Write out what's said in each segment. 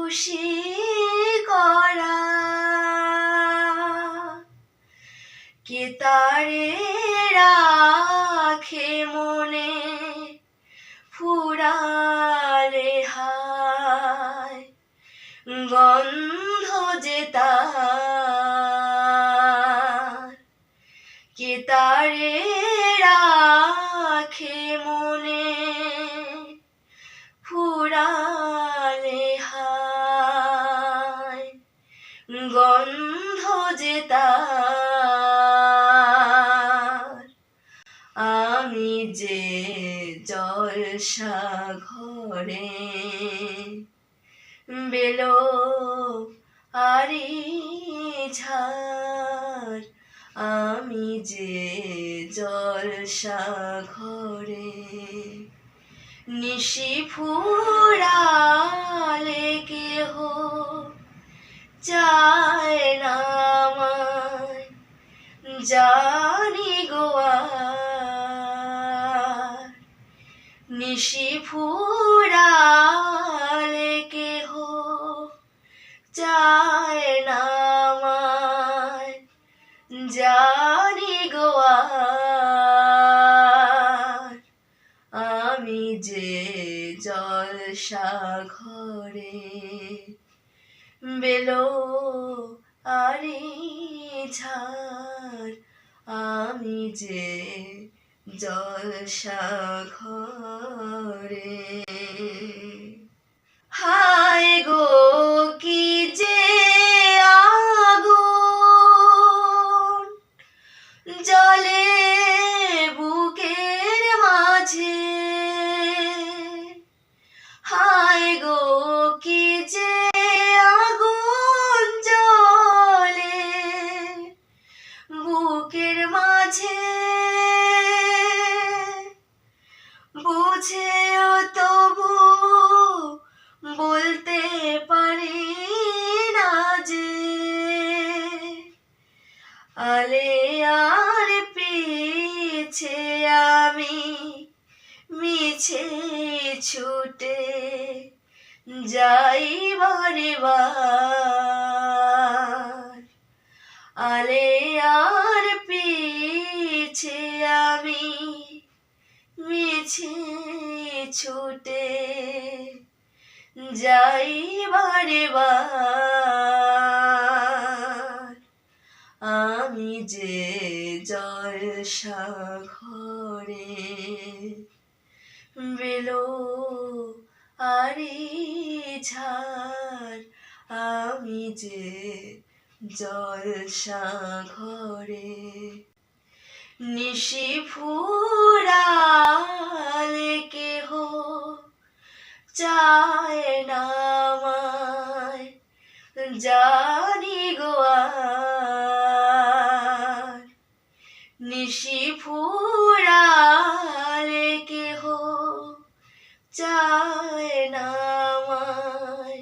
খুশি করা, কে তারে রাখে মনে ফুরালে হায় গন্ধ যে তার, কে তারে রাখে মনে ফুরালে হায় গন্ধ যে তার। আমি যে জলসা ঘরে বেলো আরি ঝাড়, আমি যে জলসা ঘরে নিশি ফুরালে কেহ চায় না আমায় জানি গো আর, নিশি ফুরালে কেহ চায় না আমায় জানি গো আর। আমি যে জলসা ঘরে বেলো আরি ঝাড়, আমি যে জলসা ঘরে। হায় গো কি যে আগুন জ্বলে বুকের মাঝে, হায় গো কি যে আগুন জ্বলে বুকের মাঝে, বুঝেও তবু বলতে পারি না যে আলে আর পিছে আমি মিছে ছুটে যাই বারে বার, আলে আর পিছে আমি মিছে ছুটে যাই বারে বার। আমি যে জলসা ঘরে বেলো আরি ঝাড়, আমি যে জলসা ঘরে নিশি ফুরালে কেহ চায় না আমায় জানি গো আর, নিশি ফুরালে কেহ চায় না আমায়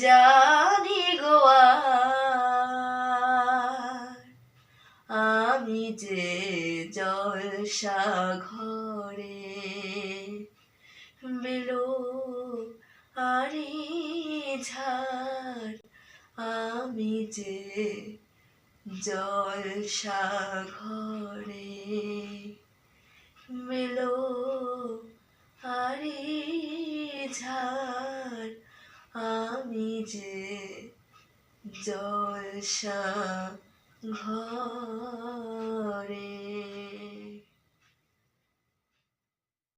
জানি গো আর। আমি যে জলসা ঘরে বেলো আরি ঝাড়, আমি যে জলসা ঘরে বেলো আরি ঝাড়, আমি যে জলসা ঘরে।